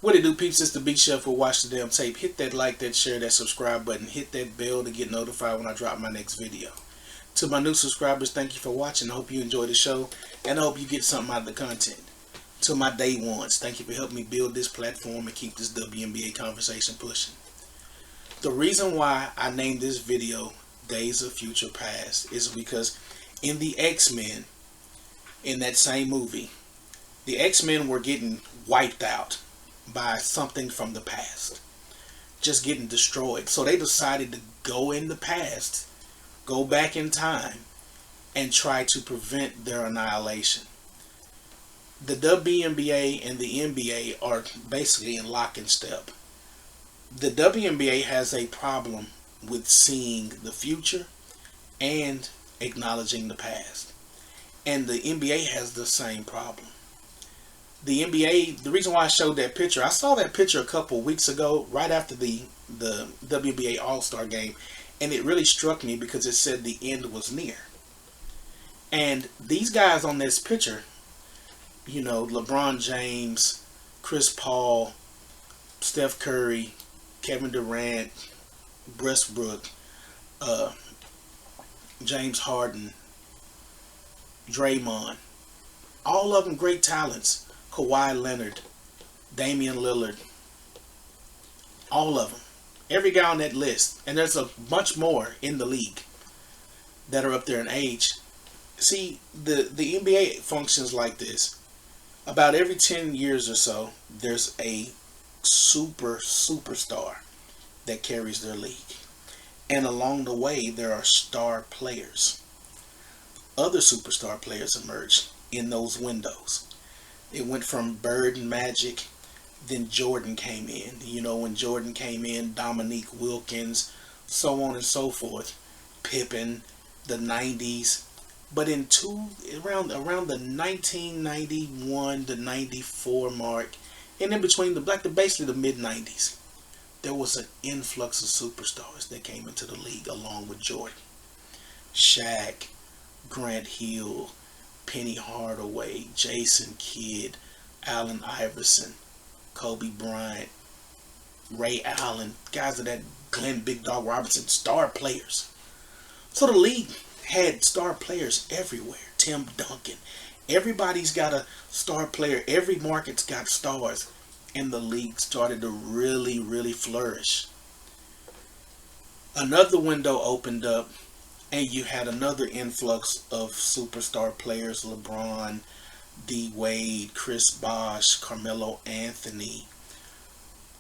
What it do, peeps? It's the Big Chef who watch the damn tape. Hit that like, that share, that subscribe button. Hit that bell to get notified when I drop my next video. To my new subscribers, thank you for watching. I hope you enjoy the show, and I hope you get something out of the content. To my day ones, thank you for helping me build this platform and keep this WNBA conversation pushing. The reason why I named this video Days of Future Past is because in the X-Men, in that same movie, the X-Men were getting wiped out by something from the past, just getting destroyed. So they decided to go in the past, go back in time, and try to prevent their annihilation. The WNBA and the NBA are basically in lock and step. The WNBA has a problem with seeing the future and acknowledging the past, and the NBA has the same problem. The NBA, the reason why I showed that picture, I saw that picture a couple weeks ago, right after the WNBA All-Star game, and it really struck me because it said the end was near. And these guys on this picture, you know, LeBron James, Chris Paul, Steph Curry, Kevin Durant, Westbrook, James Harden, Draymond, all of them great talents. Kawhi Leonard, Damian Lillard, all of them. Every guy on that list, and there's a bunch more in the league that are up there in age. See, the NBA functions like this. About every 10 years or so, there's a superstar that carries their league. And along the way, there are star players. Other superstar players emerge in those windows. It went from Bird and Magic, then Jordan came in. You know, when Jordan came in, Dominique Wilkins, so on and so forth. Pippen, the 90s. But around the 1991 to 94 mark, and in between basically the mid-90s, there was an influx of superstars that came into the league along with Jordan. Shaq, Grant Hill, Penny Hardaway, Jason Kidd, Allen Iverson, Kobe Bryant, Ray Allen, guys of that, Glenn Big Dog Robinson, star players. So the league had star players everywhere. Tim Duncan. Everybody's got a star player. Every market's got stars. And the league started to really flourish. Another window opened up, and you had another influx of superstar players. LeBron, D. Wade, Chris Bosh, Carmelo Anthony,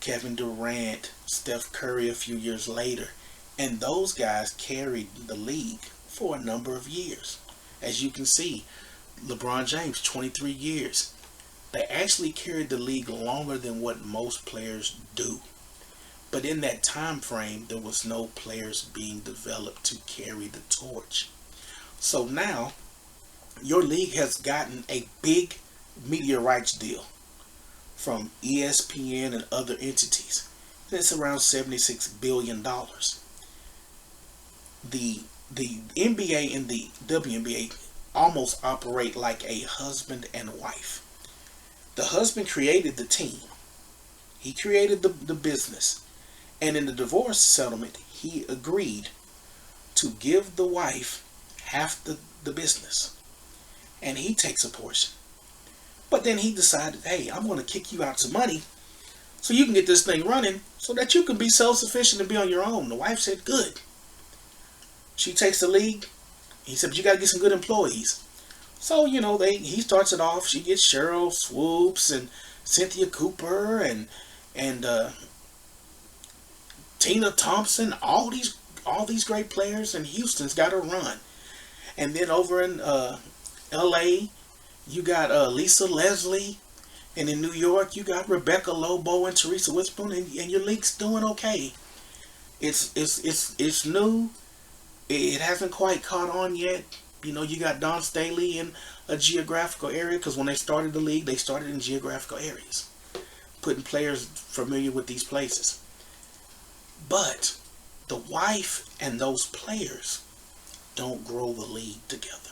Kevin Durant, Steph Curry a few years later. And those guys carried the league for a number of years. As you can see, LeBron James, 23 years. They actually carried the league longer than what most players do. But in that time frame, there was no players being developed to carry the torch. So now, your league has gotten a big media rights deal from ESPN and other entities. And it's around $76 billion. The NBA and the WNBA almost operate like a husband and wife. The husband created the team. He created the business. And in the divorce settlement, he agreed to give the wife half the business. And he takes a portion. But then he decided, hey, I'm going to kick you out some money so you can get this thing running so that you can be self-sufficient and be on your own. The wife said, good. She takes the league. He said, but you got to get some good employees. So, you know, he starts it off. She gets Cheryl Swoops and Cynthia Cooper and Tina Thompson, all these great players, and Houston's got a run. And then over in L.A., you got Lisa Leslie, and in New York, you got Rebecca Lobo and Teresa Witherspoon, and your league's doing okay. It's new. It hasn't quite caught on yet. You know, you got Don Staley in a geographical area, because when they started the league, they started in geographical areas, putting players familiar with these places. But the wife and those players don't grow the league together.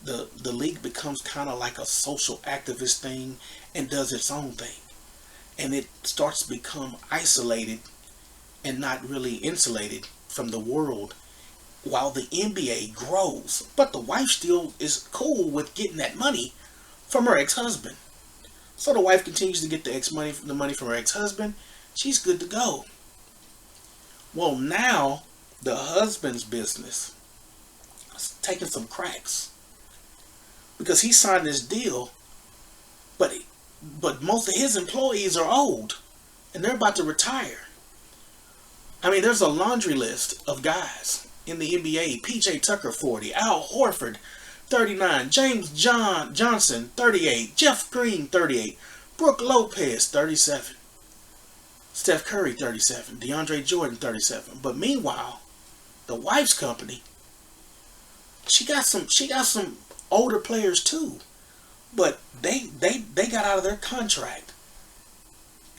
The league becomes kind of like a social activist thing and does its own thing. and it starts to become isolated and not really insulated from the world while the NBA grows. But the wife still is cool with getting that money from her ex-husband. So the wife continues to get the money from her ex-husband. She's good to go. Well, now the husband's business is taking some cracks because he signed this deal, but most of his employees are old and they're about to retire. I mean, there's a laundry list of guys in the NBA. PJ Tucker, 40. Al Horford, 39. James Johnson, 38. Jeff Green, 38. Brooke Lopez, 37. Steph Curry, 37. DeAndre Jordan, 37. But meanwhile, the wife's company, she got some older players too. But they got out of their contract.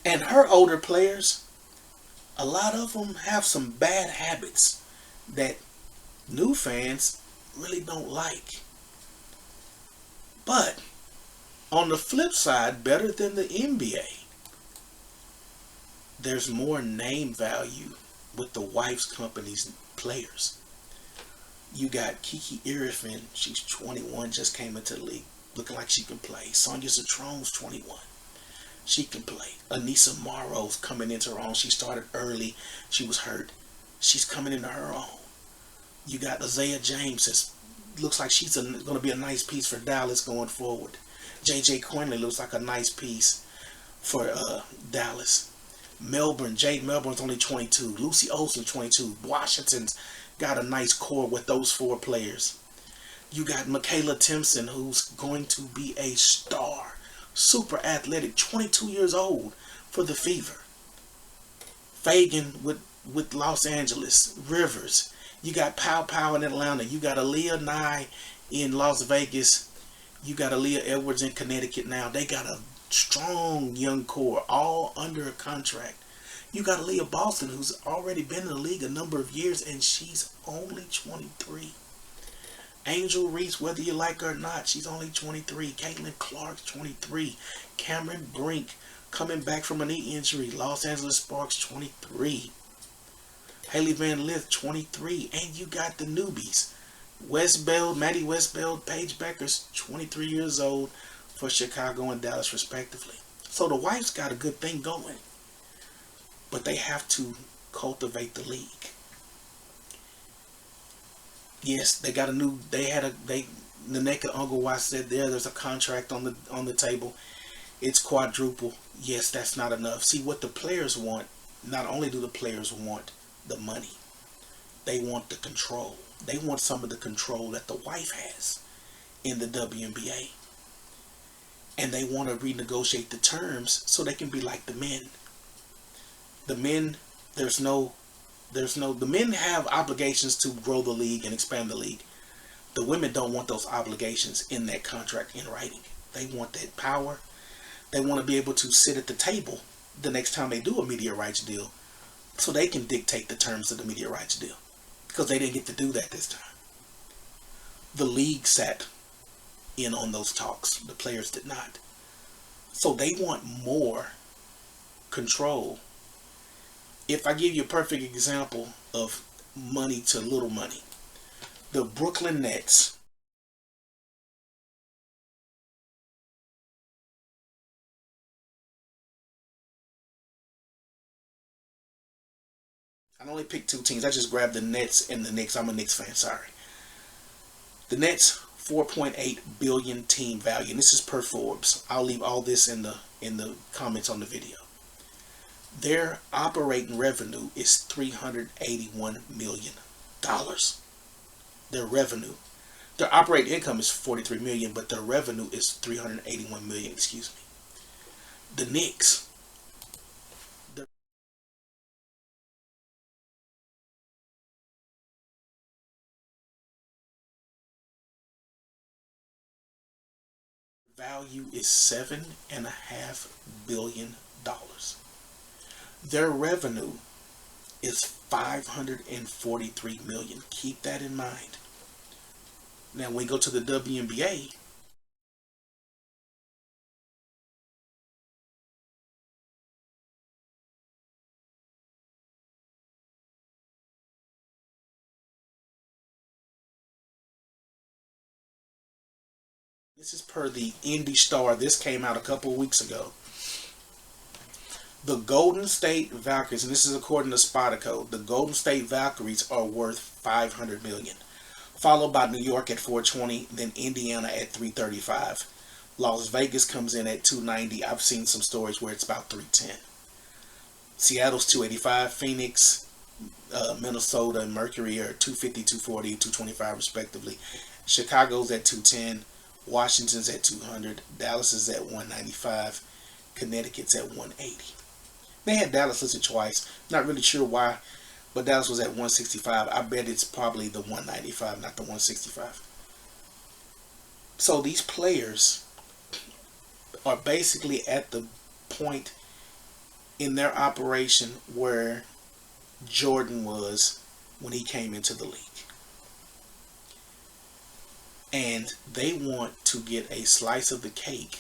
And her older players, a lot of them have some bad habits that new fans really don't like. But on the flip side, better than the NBA, there's more name value with the wife's company's players. You got Kiki Irifin, she's 21, just came into the league, looking like she can play. Sonia Citrone's 21. She can play. Anissa Morrow's coming into her own. She started early. She was hurt. She's coming into her own. You got Isaiah James. That looks like she's going to be a nice piece for Dallas going forward. J.J. Quinley looks like a nice piece for Dallas. Jade Melbourne's only 22. Lucy Olsen, 22. Washington's got a nice core with those 4 players. You got Michaela Timpson, who's going to be a star. Super athletic, 22 years old for the Fever. Fagan with Los Angeles. Rivers. You got Pow Pow in Atlanta. You got Aaliyah Nye in Las Vegas. You got Aaliyah Edwards in Connecticut now. They got a strong young core, all under a contract. You got Aaliyah Boston, who's already been in the league a number of years, and she's only 23. Angel Reese, whether you like her or not, she's only 23. Caitlin Clark's 23. Cameron Brink, coming back from a knee injury. Los Angeles Sparks, 23. Haley Van Lith, 23. And you got the newbies. Maddie Westbeld, Paige Becker's 23 years old for Chicago and Dallas respectively. So the wife's got a good thing going. But they have to cultivate the league. Yes, they got a new. Nneka Onwuka said there's a contract on the table. It's quadruple. Yes, that's not enough. See what the players want. Not only do the players want the money, they want the control. They want some of the control that the wife has in the WNBA, and they want to renegotiate the terms so they can be like the men. The men, the men have obligations to grow the league and expand the league. The women don't want those obligations in that contract in writing. They want that power. They want to be able to sit at the table the next time they do a media rights deal so they can dictate the terms of the media rights deal, because they didn't get to do that this time. The league sat in on those talks. The players did not. So they want more control. If I give you a perfect example of money to little money, the Brooklyn Nets I only picked 2 teams. I just grabbed the Nets and the Knicks. I'm a Knicks fan, sorry. The Nets, 4.8 billion team value. And this is per Forbes. I'll leave all this in the comments on the video. Their operating revenue is $381 million. Their revenue. Their operating income is $43 million, but their revenue is $381 million, excuse me. The Knicks, their value is $7.5 billion. Their revenue is $543 million. Keep that in mind. Now, when we go to the WNBA, This is per the Indy Star. This came out a couple of weeks ago. The Golden State Valkyries, and this is according to Spottico, the Golden State Valkyries are worth $500 million, followed by New York at 420, then Indiana at 335. Las Vegas comes in at 290. I've seen some stories where it's about 310. Seattle's 285. Phoenix, Minnesota, and Mercury are 250, 240, 225 respectively. Chicago's at 210. Washington's at 200. Dallas is at 195. Connecticut's at 180. They had Dallas listed twice. Not really sure why, but Dallas was at 165. I bet it's probably the 195, not the 165. So these players are basically at the point in their operation where Jordan was when he came into the league. And they want to get a slice of the cake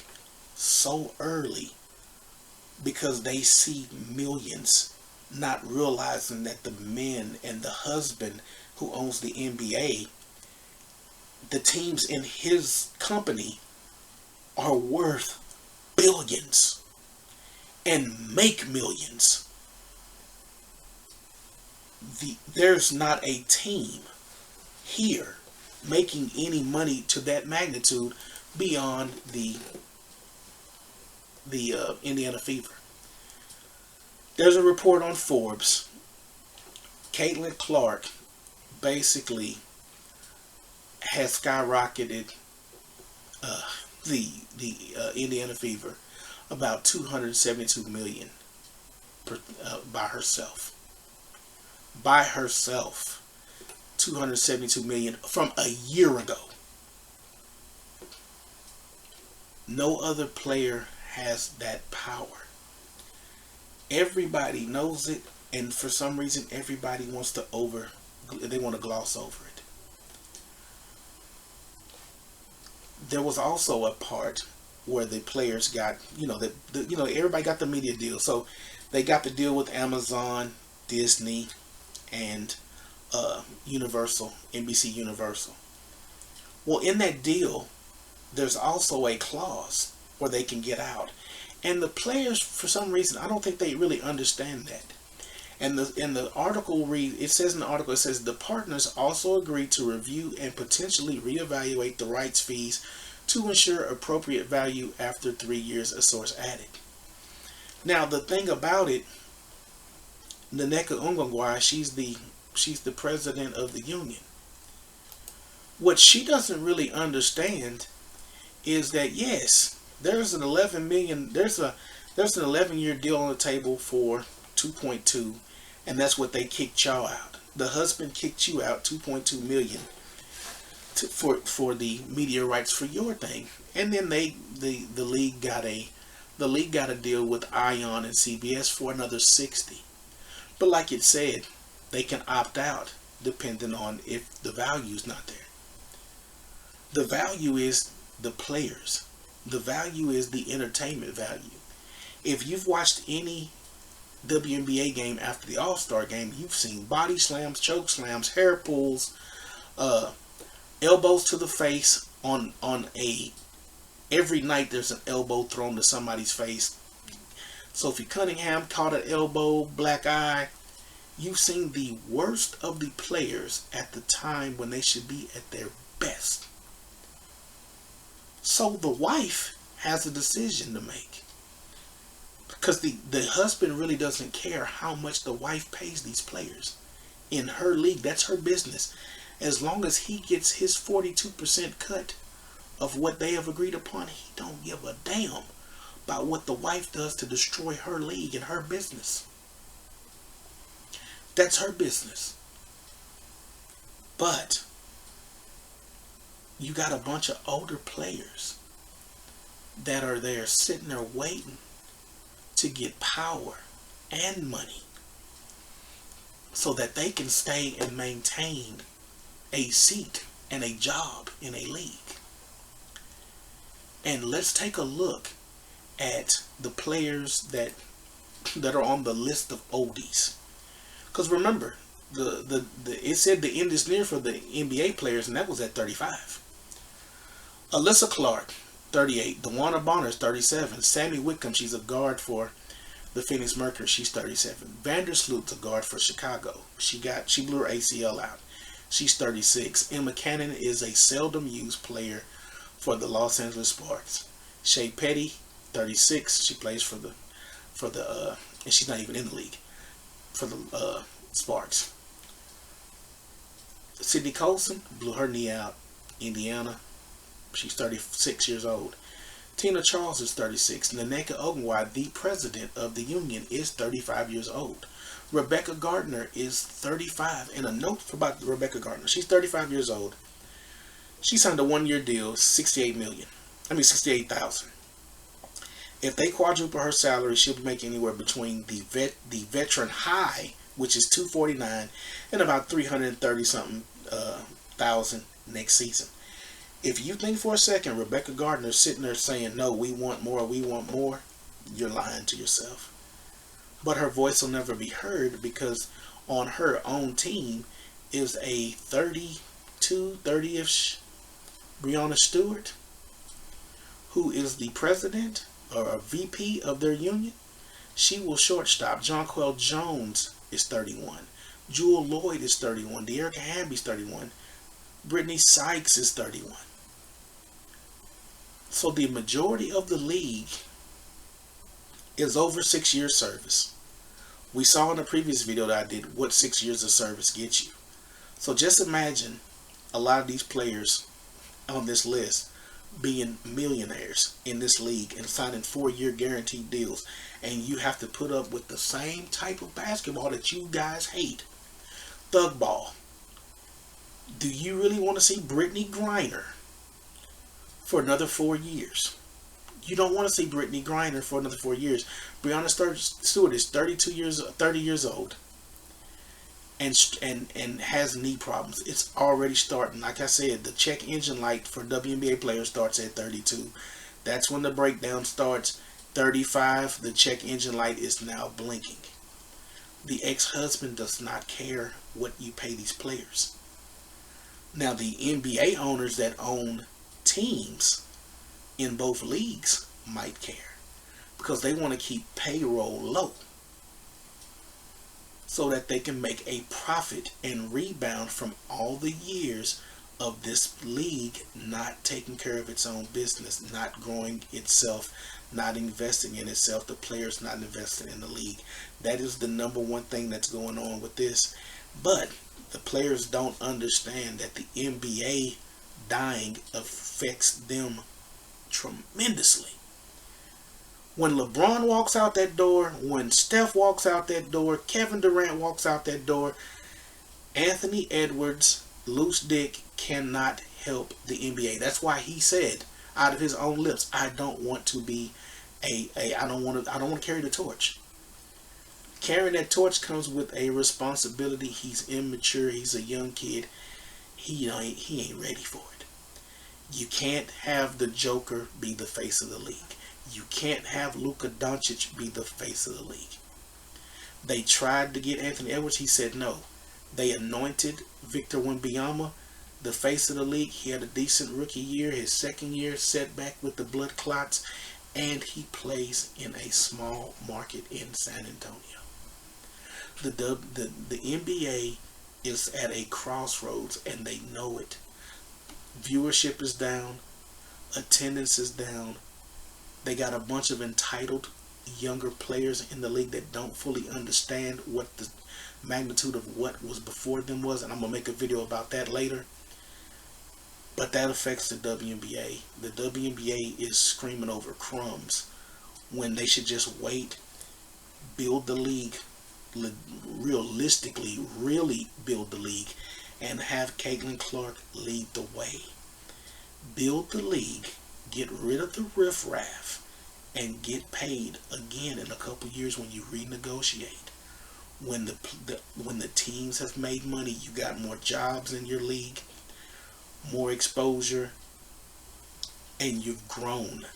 so early because they see millions, not realizing that the men and the husband who owns the NBA, the teams in his company are worth billions and make millions. There's not a team here making any money to that magnitude beyond the Indiana Fever. There's a report on Forbes. Caitlin Clark basically has skyrocketed the Indiana Fever about $272 million by herself. By herself, $272 million from a year ago. No other player has that power. Everybody knows it, and for some reason, everybody wants to gloss over it. There was also a part where the players got, everybody got the media deal. So they got the deal with Amazon, Disney, and Universal, NBC Universal. Well, in that deal, there's also a clause where they can get out. And the players, for some reason, I don't think they really understand that. And the article it says in the article, it says the partners also agreed to review and potentially reevaluate the rights fees to ensure appropriate value after 3 years, a source added. Now, the thing about it, Wnba, she's the president of the union. What she doesn't really understand is that yes, there's an 11-year deal on the table for 2.2, and that's what they kicked y'all out. The husband kicked you out $2.2 million for the media rights for your thing, and then the league got a deal with Ion and CBS for another 60. But like it said, they can opt out depending on if the value is not there. The value is the players. The value is the entertainment value. If you've watched any WNBA game after the All-Star game, you've seen body slams, choke slams, hair pulls, elbows to the face every night there's an elbow thrown to somebody's face. Sophie Cunningham caught an elbow, black eye. You've seen the worst of the players at the time when they should be at their best. So the wife has a decision to make. Because the husband really doesn't care how much the wife pays these players. In her league, that's her business. As long as he gets his 42% cut of what they have agreed upon, he don't give a damn about what the wife does to destroy her league and her business. That's her business. But you got a bunch of older players that are there sitting there waiting to get power and money so that they can stay and maintain a seat and a job in a league. And let's take a look at the players that are on the list of oldies. Because remember, it said the end is near for the NBA players, and that was at 35. Alyssa Clark, 38. DeWanna Bonner is 37. Sammy Whitcomb, she's a guard for the Phoenix Mercury. She's 37. Vandersloot's a guard for Chicago. She blew her ACL out. She's 36. Emma Cannon is a seldom used player for the Los Angeles Sparks. Shea Petty, 36. She plays for the and she's not even in the league for the Sparks. Sydney Colson blew her knee out. Indiana. She's 36 years old. Tina Charles is 36. Nneka Ogwumwe, the president of the union, is 35 years old. Rebecca Gardner is 35. And a note about Rebecca Gardner. She's 35 years old. She signed a one-year deal, $68,000. If they quadruple her salary, she'll be making anywhere between the veteran high, which is $249, and about $330 something thousand next season. If you think for a second Rebecca Gardner is sitting there saying, no, we want more, you're lying to yourself. But her voice will never be heard because on her own team is a 30-ish Breonna Stewart, who is the president or a VP of their union. She will shortstop. Jonquel Jones is 31. Jewel Lloyd is 31. De'Erica Hamby's 31. Brittany Sykes is 31. So the majority of the league is over 6 years service. We saw in the previous video that I did what 6 years of service gets you. So just imagine a lot of these players on this list being millionaires in this league and signing 4-year guaranteed deals, and you have to put up with the same type of basketball that you guys hate. Thug ball. Do you really want to see Brittany Griner for another 4 years? You don't want to see Brittany Griner for another 4 years. Breonna Stewart is 30 years old and has knee problems. It's already starting. Like I said, the check engine light for WNBA players starts at 32. That's when the breakdown starts. 35, the check engine light is now blinking. The ex-husband does not care what you pay these players. Now, the NBA owners that own teams in both leagues might care because they want to keep payroll low so that they can make a profit and rebound from all the years of this league not taking care of its own business, not growing itself, not investing in itself, the players not investing in the league. That is the number one thing that's going on with this. But the players don't understand that the NBA dying affects them tremendously. When LeBron walks out that door, when Steph walks out that door, Kevin Durant walks out that door, Anthony Edwards, loose dick, cannot help the NBA. That's why he said out of his own lips, I don't want to be I don't want to carry the torch. Carrying that torch comes with a responsibility. He's immature. He's a young kid. He ain't ready for it. You can't have the Joker be the face of the league. You can't have Luka Doncic be the face of the league. They tried to get Anthony Edwards. He said no. They anointed Victor Wembanyama the face of the league. He had a decent rookie year. His second year setback with the blood clots. And he plays in a small market in San Antonio. The NBA is at a crossroads and they know it. Viewership is down. Attendance is down. They got a bunch of entitled younger players in the league that don't fully understand what the magnitude of what was before them was. And I'm going to make a video about that later. But that affects the WNBA. The WNBA is screaming over crumbs when they should just wait, build the league, realistically, really build the league, and have Caitlin Clark lead the way. Build the league, get rid of the riffraff, and get paid again in a couple years when you renegotiate. When the teams have made money, you got more jobs in your league, more exposure, and you've grown.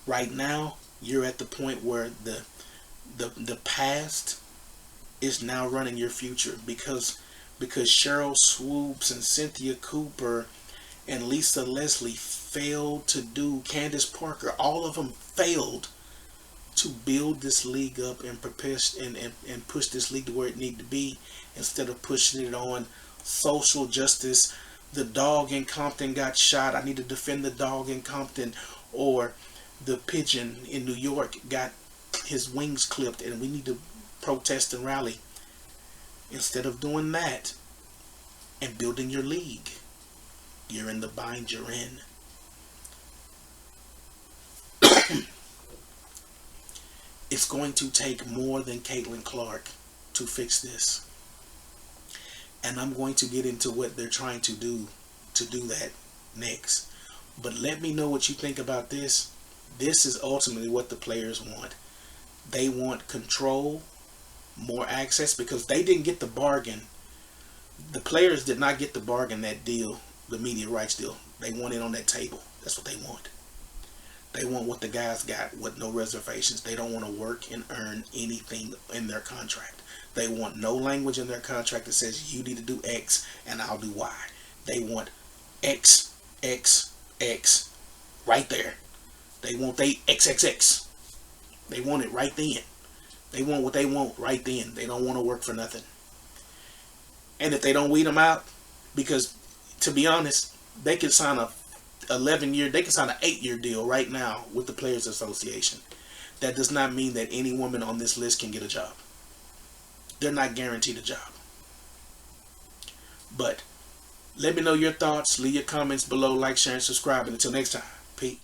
Right now, you're at the point where the past is now running your future because Cheryl Swoops and Cynthia Cooper and Lisa Leslie failed to do. Candace Parker, all of them failed to build this league up and prepare and push this league to where it needed to be, instead of pushing it on social justice. The dog in Compton got shot, I need to defend the dog in Compton. Or the pigeon in New York got his wings clipped and we need to protest and rally. Instead of doing that and building your league, you're in the bind you're in. It's going to take more than Caitlin Clark to fix this. And I'm going to get into what they're trying to do that next. But let me know what you think about this. This is ultimately what the players want. They want control, more access, because they didn't get the bargain. The players did not get the bargain, that deal, the media rights deal. They want it on that table. That's what they want. They want what the guys got with no reservations. They don't want to work and earn anything in their contract. They want no language in their contract that says you need to do X and I'll do Y. They want X, X, X right there. They want they XXX. They want it right then. They want what they want right then. They don't want to work for nothing. And if they don't weed them out, because to be honest, they can sign a 11-year, they can sign an 8-year deal right now with the Players Association. That does not mean that any woman on this list can get a job. They're not guaranteed a job. But let me know your thoughts. Leave your comments below, like, share, and subscribe. And until next time, peace.